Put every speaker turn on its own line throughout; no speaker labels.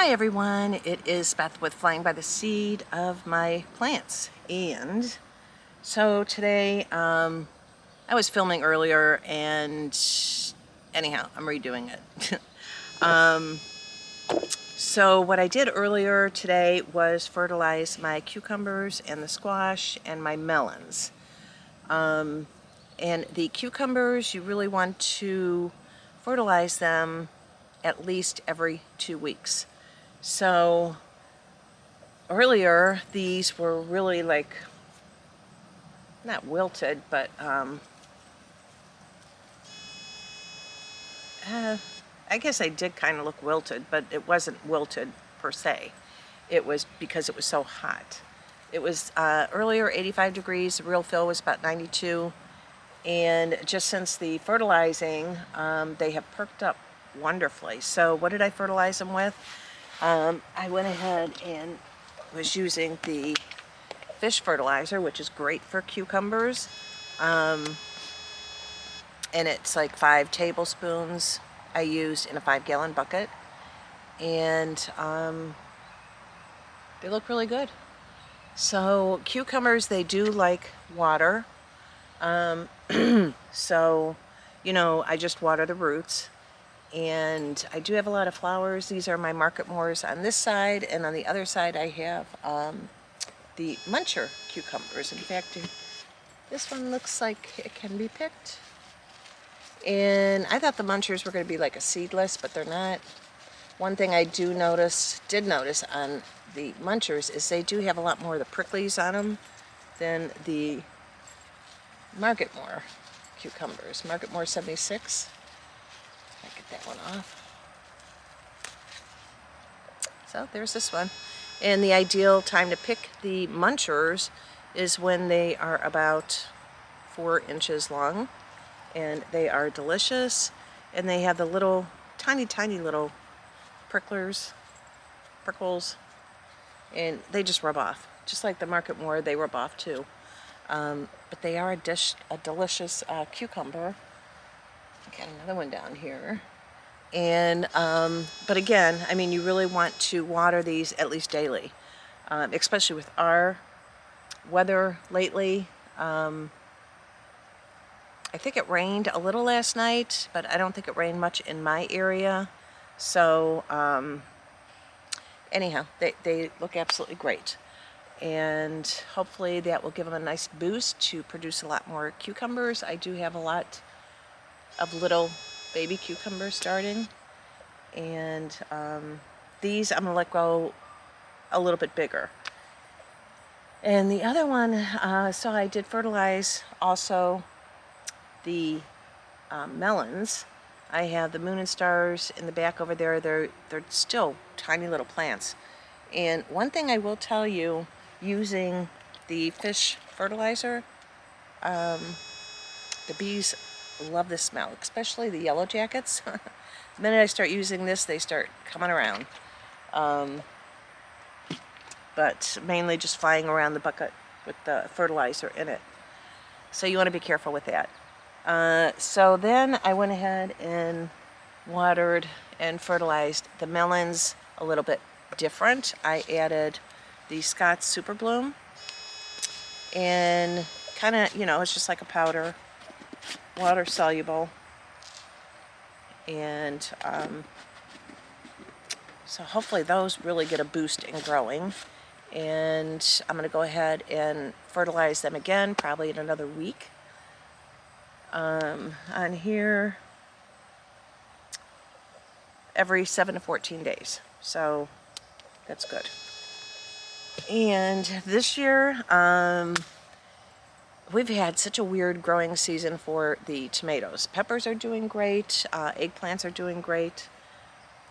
Hi everyone, it is Beth with Flying by the Seed of my plants. And so today I was filming earlier and anyhow I'm redoing it. So what I did earlier today was fertilize my cucumbers and the squash and my melons. And the cucumbers, you really want to fertilize them at least every 2 weeks. So earlier, these were really like, not wilted, but I guess they did kind of look wilted, but it wasn't wilted per se. It was because it was so hot. It was earlier 85 degrees, the real fill was about 92, and just since the fertilizing, they have perked up wonderfully. So what did I fertilize them with? I went ahead and was using the fish fertilizer, which is great for cucumbers, and it's like 5 tablespoons I used in a 5-gallon bucket, and they look really good. So cucumbers, they do like water, so I just water the roots, and I do have a lot of flowers. These are my Market Moors on this side, and on the other side I have the muncher cucumbers. In fact, this one looks like it can be picked. And I thought the munchers were going to be like a seedless, but they're not. One thing I did notice on the munchers is they do have a lot more of the pricklies on them than the Market Moor cucumbers. Market Moor 76. I get that one off. So there's this one. And the ideal time to pick the munchers is when they are about 4 inches long. And they are delicious, and they have the little tiny little prickles, and they just rub off just like the Market Moor. They rub off too, but they are a delicious cucumber. I got another one down here, and but again, I mean, you really want to water these at least daily, especially with our weather lately. I think it rained a little last night, but I don't think it rained much in my area. So anyhow, they look absolutely great. And hopefully that will give them a nice boost to produce a lot more cucumbers. I do have a lot of little baby cucumbers starting. And these I'm going to let go a little bit bigger. And the other one, so I did fertilize also the melons. I have the moon and stars in the back over there. They're still tiny little plants. And one thing I will tell you, using the fish fertilizer, the bees love the smell, especially the yellow jackets. The minute I start using this, they start coming around. But mainly just flying around the bucket with the fertilizer in it. So you want to be careful with that. So then I went ahead and watered and fertilized the melons a little bit different. I added the Scott's Super Bloom, and kind of, it's just like a powder, water soluble, and so hopefully those really get a boost in growing. And I'm going to go ahead and fertilize them again, probably in another week. On here every 7 to 14 days, so that's good. And this year we've had such a weird growing season for the tomatoes. Peppers are doing great, eggplants are doing great,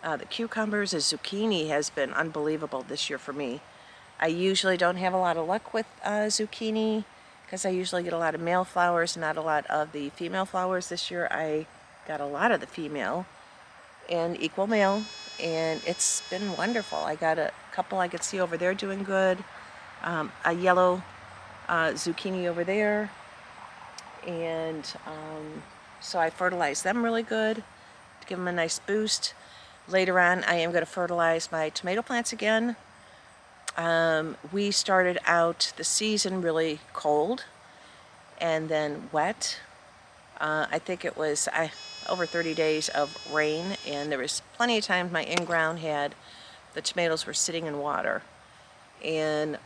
the cucumbers, the zucchini has been unbelievable this year for me. I usually don't have a lot of luck with zucchini, because I usually get a lot of male flowers, not a lot of the female flowers. This year I got a lot of the female and equal male, and it's been wonderful. I got a couple I could see over there doing good, a yellow zucchini over there, and so I fertilized them really good to give them a nice boost. Later on, I am going to fertilize my tomato plants again. We started out the season really cold and then wet. I think it was over 30 days of rain, and there was plenty of times my in-ground had, the tomatoes were sitting in water. And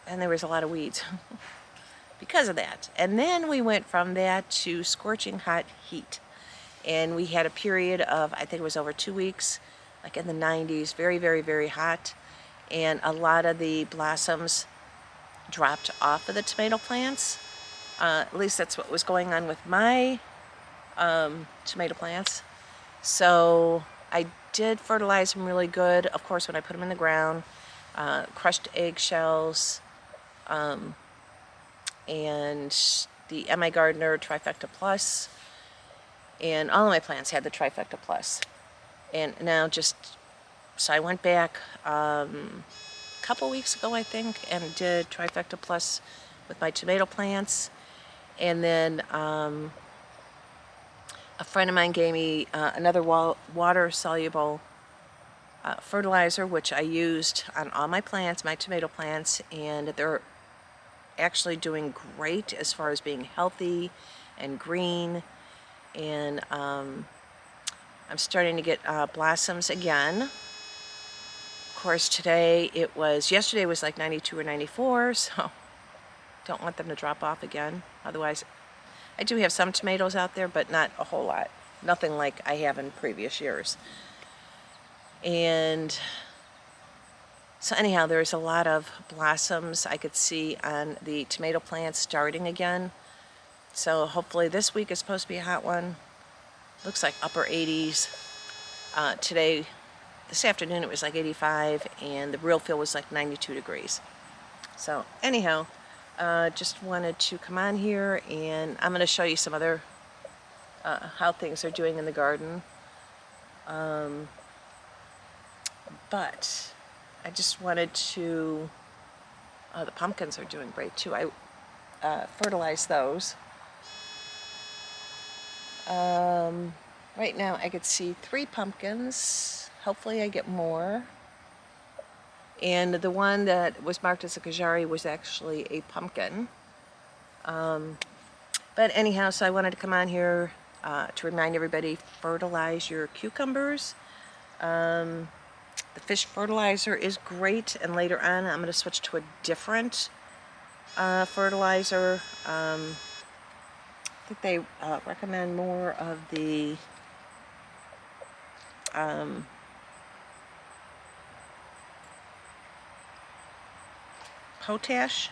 there was a lot of weeds because of that. And then we went from that to scorching hot heat. And we had a period of, I think it was over 2 weeks, like in the 90s, very, very, very hot. And a lot of the blossoms dropped off of the tomato plants. At least that's what was going on with my tomato plants. So I did fertilize them really good, of course, when I put them in the ground. Crushed eggshells, and the Mi Gardener Trifecta Plus. And all of my plants had the Trifecta Plus. And now so I went back a couple weeks ago, I think, and did Trifecta Plus with my tomato plants. And then a friend of mine gave me another water-soluble fertilizer, which I used on all my plants, my tomato plants, and they're actually doing great as far as being healthy and green. And I'm starting to get blossoms again. Of course, yesterday was like 92 or 94, so don't want them to drop off again. Otherwise, I do have some tomatoes out there, but not a whole lot. Nothing like I have in previous years. And so anyhow, there's a lot of blossoms I could see on the tomato plants starting again. So hopefully this week is supposed to be a hot one. Looks like upper 80s. This afternoon it was like 85, and the real feel was like 92 degrees. So anyhow, just wanted to come on here, and I'm going to show you some other how things are doing in the garden. But I just wanted to, the pumpkins are doing great too. I fertilized those. Right now I could see 3 pumpkins. Hopefully I get more. And the one that was marked as a Kajari was actually a pumpkin. But anyhow, so I wanted to come on here to remind everybody, fertilize your cucumbers. The fish fertilizer is great, and later on I'm going to switch to a different fertilizer. I think they recommend more of the potash.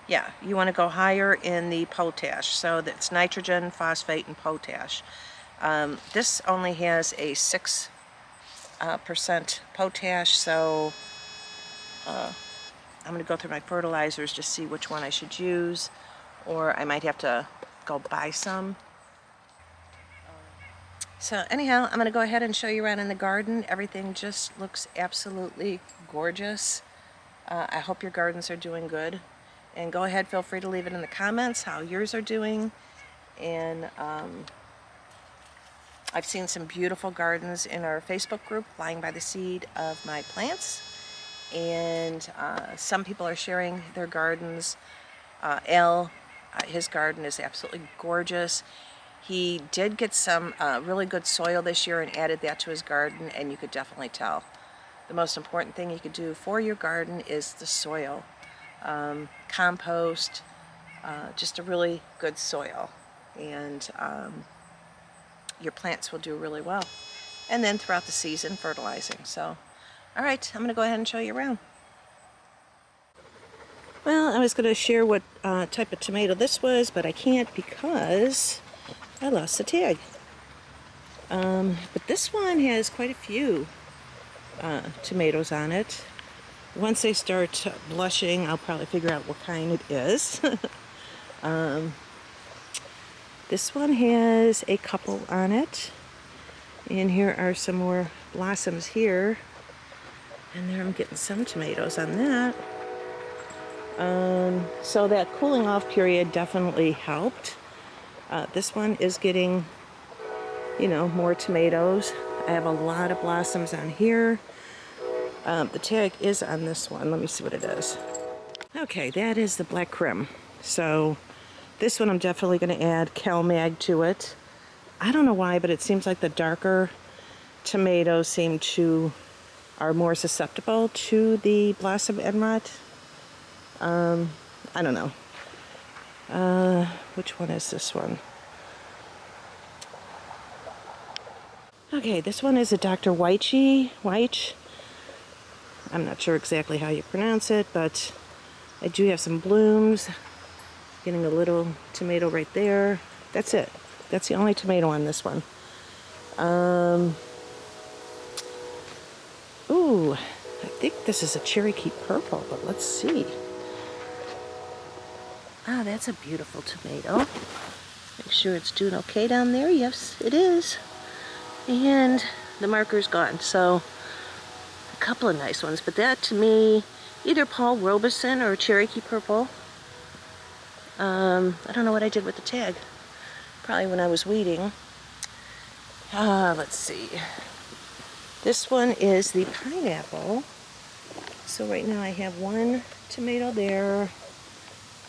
Yeah, you want to go higher in the potash. So that's nitrogen, phosphate, and potash. This only has a 6% potash, so I'm going to go through my fertilizers to see which one I should use, or I might have to go buy some. So anyhow, I'm going to go ahead and show you around in the garden. Everything just looks absolutely gorgeous. I hope your gardens are doing good. And go ahead, feel free to leave it in the comments how yours are doing. And I've seen some beautiful gardens in our Facebook group, Flying by the Seed of My Plants. And some people are sharing their gardens. His garden is absolutely gorgeous. He did get some really good soil this year and added that to his garden, and you could definitely tell. The most important thing you could do for your garden is the soil. Compost, just a really good soil, and your plants will do really well. And then throughout the season, fertilizing. So, all right, I'm going to go ahead and show you around. Well, I was going to share what type of tomato this was, but I can't because I lost the tag. But this one has quite a few tomatoes on it. Once they start blushing, I'll probably figure out what kind it is. This one has a couple on it. And here are some more blossoms here. And there I'm getting some tomatoes on that. So that cooling off period definitely helped. This one is getting, you know, more tomatoes. I have a lot of blossoms on here. The tag is on this one. Let me see what it is. Okay, that is the black creme. So this one I'm definitely going to add CalMag to it. I don't know why, but it seems like the darker tomatoes are more susceptible to the blossom end rot. I don't know. Which one is this one? Okay, this one is a Dr. Weich. I'm not sure exactly how you pronounce it, but I do have some blooms. Getting a little tomato right there. That's it. That's the only tomato on this one. Ooh, I think this is a Cherokee Purple, but let's see. Ah, that's a beautiful tomato. Make sure it's doing okay down there. Yes, it is. And the marker's gone, so a couple of nice ones. But that, to me, either Paul Robeson or Cherokee Purple. I don't know what I did with the tag. Probably when I was weeding. Let's see. This one is the pineapple. So right now I have one tomato there.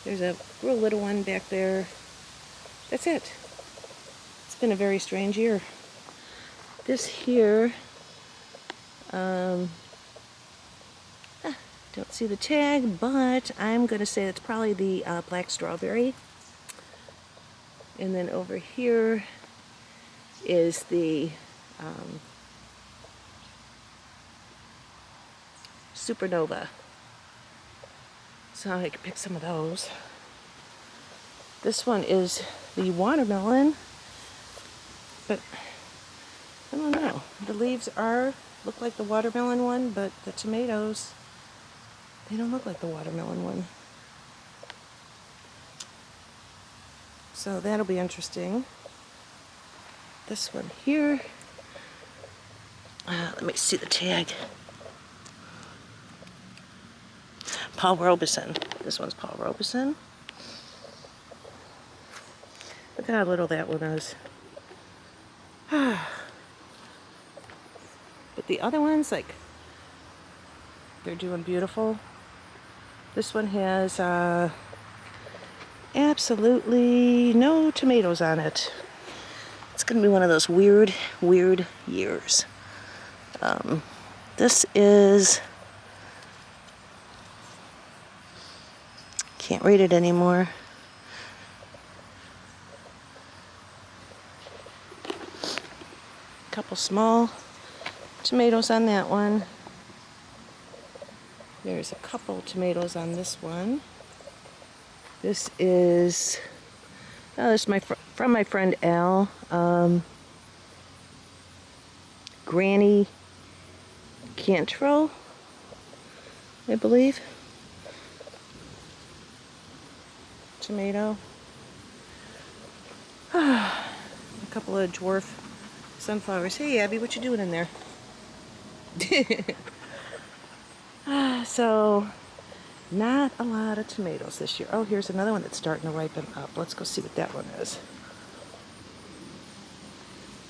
There's a real little one back there. That's it. It's been a very strange year. This here, don't see the tag, but I'm going to say it's probably the black strawberry. And then over here is the supernova. So I can pick some of those. This one is the watermelon, but I don't know. The leaves look like the watermelon one, but the tomatoes, they don't look like the watermelon one. So that'll be interesting. This one here, let me see the tag. Paul Robeson. This one's Paul Robeson. Look at how little that one is. But the other ones, like, they're doing beautiful. This one has absolutely no tomatoes on it. It's going to be one of those weird years. This is... Can't read it anymore. Couple small tomatoes on that one. There's a couple tomatoes on this one. This is from my friend Al. Granny Cantrell, I believe. Tomato. A couple of dwarf sunflowers. Hey Abby, what you doing in there? So, not a lot of tomatoes this year. Oh, here's another one that's starting to ripen up. Let's go see what that one is.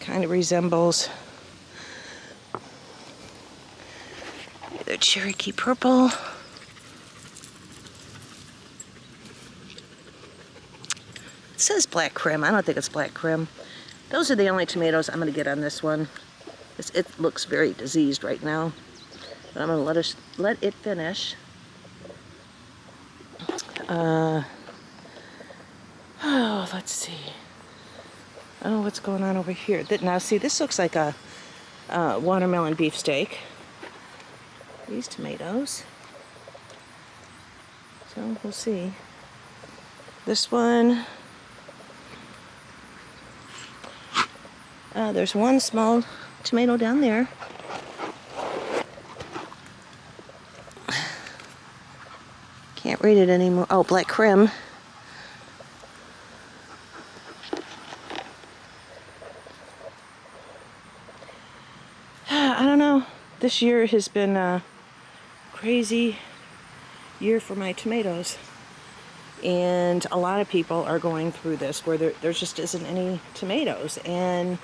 Kind of resembles either Cherokee Purple. It says black creme. I don't think it's black creme. Those are the only tomatoes I'm going to get on this one. It looks very diseased right now. But I'm going to let it finish. Oh, let's see. Oh, what's going on over here? Now, see, this looks like a watermelon beefsteak. These tomatoes. So, we'll see. This one... there's one small tomato down there. Can't read it anymore. Oh, black creme. I don't know. This year has been a crazy year for my tomatoes. And a lot of people are going through this where there just isn't any tomatoes. And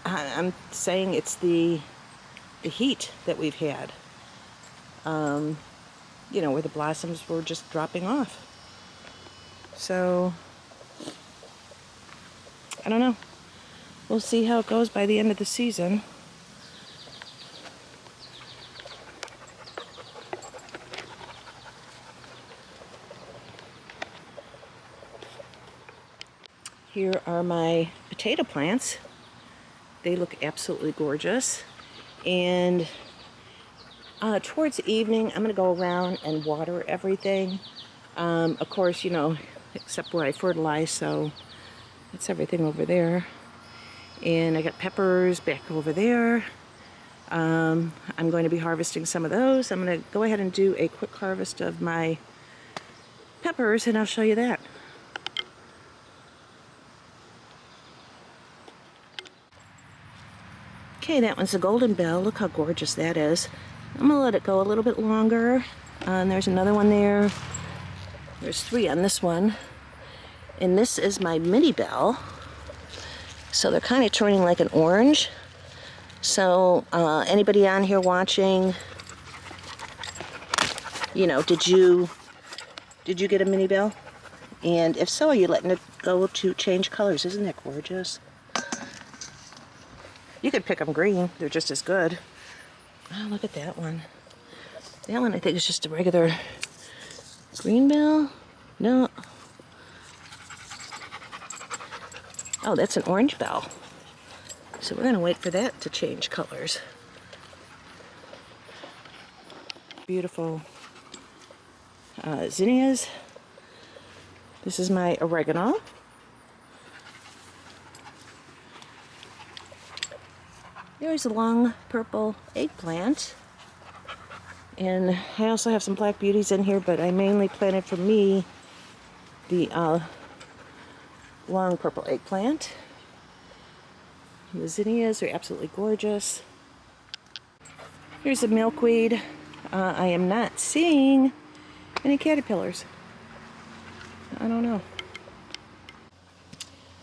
I'm saying it's the heat that we've had. You know, where the blossoms were just dropping off. So, I don't know. We'll see how it goes by the end of the season. Here are my potato plants. They look absolutely gorgeous. And towards the evening, I'm going to go around and water everything. Of course, you know, except where I fertilize, so that's everything over there. And I got peppers back over there. I'm going to be harvesting some of those. I'm going to go ahead and do a quick harvest of my peppers, and I'll show you that. Okay, that one's a golden bell. Look how gorgeous that is. I'm going to let it go a little bit longer. And there's another one there. There's 3 on this one. And this is my mini bell. So they're kind of turning like an orange. So anybody on here watching, you know, did you get a mini bell? And if so, are you letting it go to change colors? Isn't that gorgeous? You could pick them green. They're just as good. Oh, look at that one. That one I think is just a regular green bell. No. Oh, that's an orange bell. So we're going to wait for that to change colors. Beautiful zinnias. This is my oregano. There's a long purple eggplant. And I also have some black beauties in here, but I mainly planted for me the long purple eggplant. The zinnias are absolutely gorgeous. Here's a milkweed. I am not seeing any caterpillars. I don't know.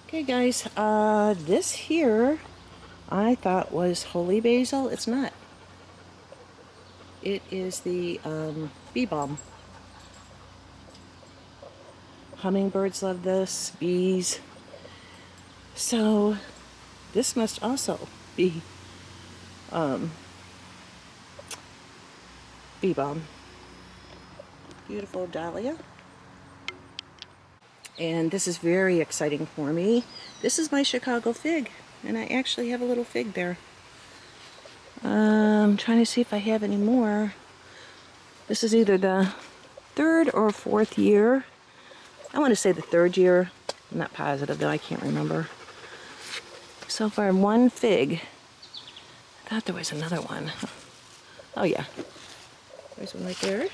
Okay guys, this here I thought was holy basil. It's not. It is the bee balm. Hummingbirds love this, bees. So this must also be bee balm. Beautiful dahlia. And this is very exciting for me. This is my Chicago fig, and I actually have a little fig there. I'm trying to see if I have any more. This is either the 3rd or 4th year. I want to say the 3rd year. I'm not positive though, I can't remember. So far, 1 fig. I thought there was another one. Oh yeah, there's one right there.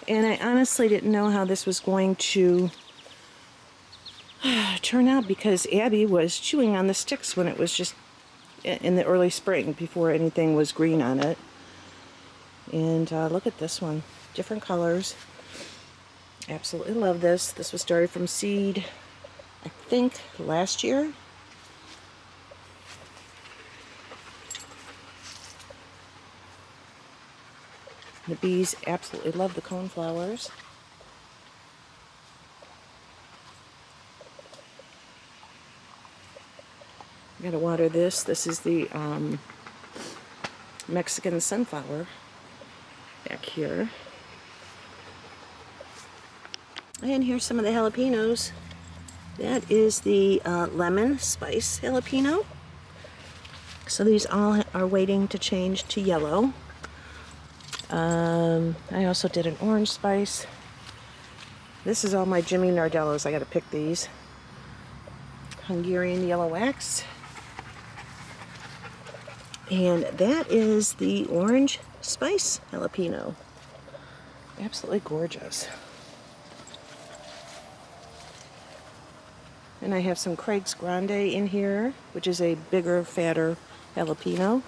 And I honestly didn't know how this was going to turn out because Abby was chewing on the sticks when it was just in the early spring before anything was green on it. And look at this one. Different colors. Absolutely love this. This was started from seed, I think, last year. The bees absolutely love the coneflowers. I gotta water this. This is the Mexican sunflower back here. And here's some of the jalapenos. That is the lemon spice jalapeno. So these all are waiting to change to yellow. I also did an orange spice. This is all my Jimmy Nardellos. I gotta pick these. Hungarian yellow wax. And that is the orange spice jalapeno. Absolutely gorgeous. And I have some Craig's Grande in here, which is a bigger, fatter jalapeno.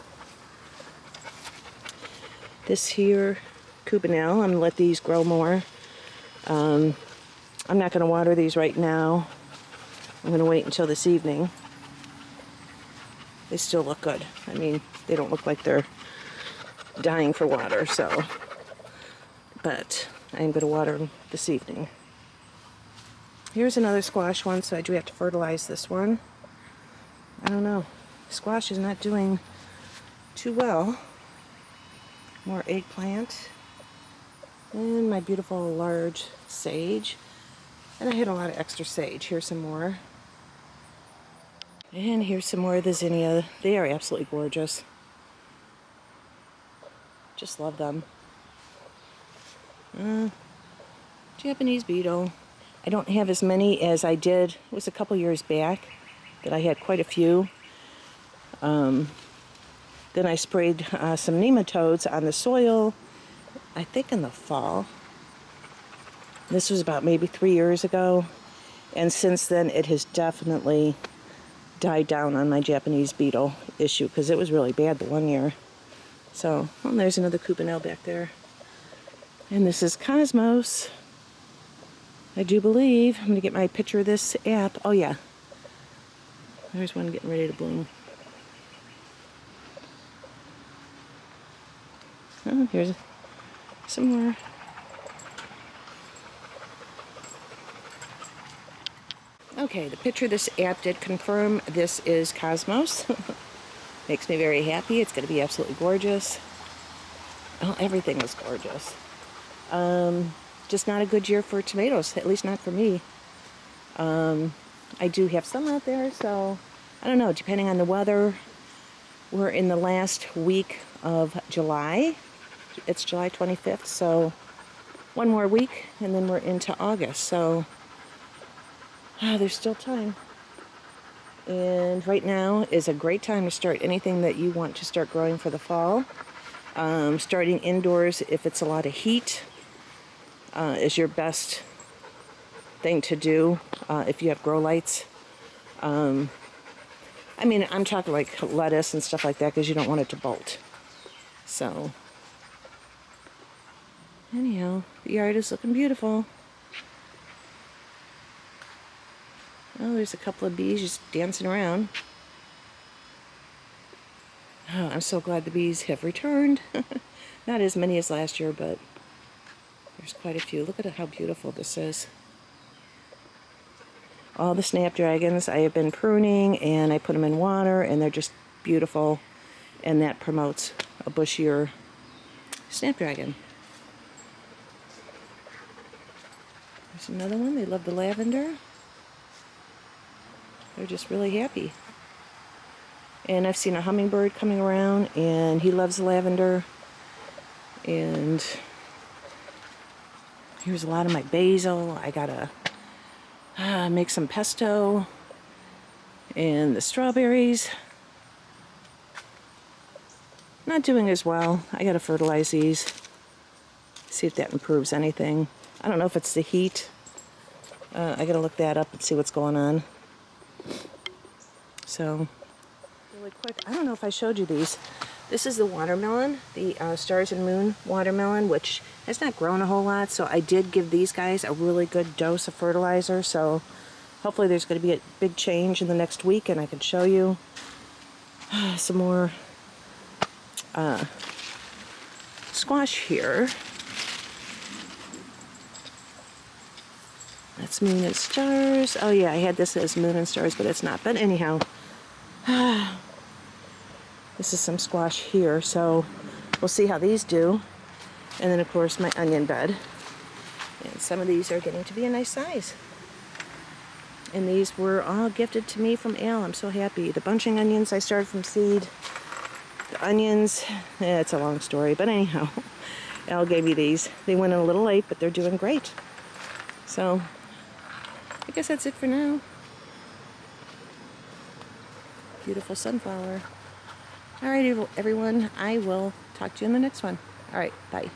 This here cubanelle. I'm going to let these grow more. I'm not going to water these right now. I'm going to wait until this evening. They still look good. I mean, they don't look like they're dying for water, so. But I'm going to water them this evening. Here's another squash one, so I do have to fertilize this one. I don't know. Squash is not doing too well. More eggplant. And my beautiful large sage. And I had a lot of extra sage. Here's some more. And here's some more of the zinnia. They are absolutely gorgeous. Just love them. Japanese beetle. I don't have as many as I did. It was a couple years back that I had quite a few. Then I sprayed some nematodes on the soil, I think in the fall. This was about maybe 3 years ago. And since then it has definitely died down on my Japanese beetle issue because it was really bad the one year. So, well, there's another cubanelle back there. And this is Cosmos. I do believe. I'm going to get my picture of this app. Oh, yeah. There's one getting ready to bloom. Oh, here's some more. Okay, the picture of this app did confirm this is Cosmos. Makes me very happy. It's going to be absolutely gorgeous. Oh, everything was gorgeous. Just not a good year for tomatoes, at least not for me. I do have some out there, so I don't know, depending on the weather. We're in the last week of July. It's July 25th, so one more week, and then we're into August, so there's still time. And right now is a great time to start anything that you want to start growing for the fall. Starting indoors, if it's a lot of heat, is your best thing to do if you have grow lights. I mean, I'm talking like lettuce and stuff like that because you don't want it to bolt. So, anyhow, the yard is looking beautiful. Oh, there's a couple of bees just dancing around. Oh, I'm so glad the bees have returned. Not as many as last year, but there's quite a few. Look at how beautiful this is. All the snapdragons I have been pruning, and I put them in water, and they're just beautiful, and that promotes a bushier snapdragon. There's another one. They love the lavender. They're just really happy. And I've seen a hummingbird coming around, and he loves the lavender. And here's a lot of my basil. I gotta make some pesto. And the strawberries. Not doing as well. I gotta fertilize these. See if that improves anything. I don't know if it's the heat. I gotta look that up and see what's going on. So, really quick, I don't know if I showed you these. This is the watermelon, the Stars and Moon watermelon, which has not grown a whole lot, so I did give these guys a really good dose of fertilizer, so hopefully there's going to be a big change in the next week, and I can show you some more squash here. That's Moon and Stars. Oh yeah, I had this as Moon and Stars, but it's not. But anyhow, this is some squash here, so we'll see how these do. And then of course my onion bed. And some of these are getting to be a nice size. And these were all gifted to me from Al. I'm so happy. The bunching onions I started from seed. The onions, it's a long story, but anyhow, Al gave me these. They went in a little late, but they're doing great. So, I guess that's it for now. Beautiful sunflower. Alright, everyone, I will talk to you in the next one. Alright, bye.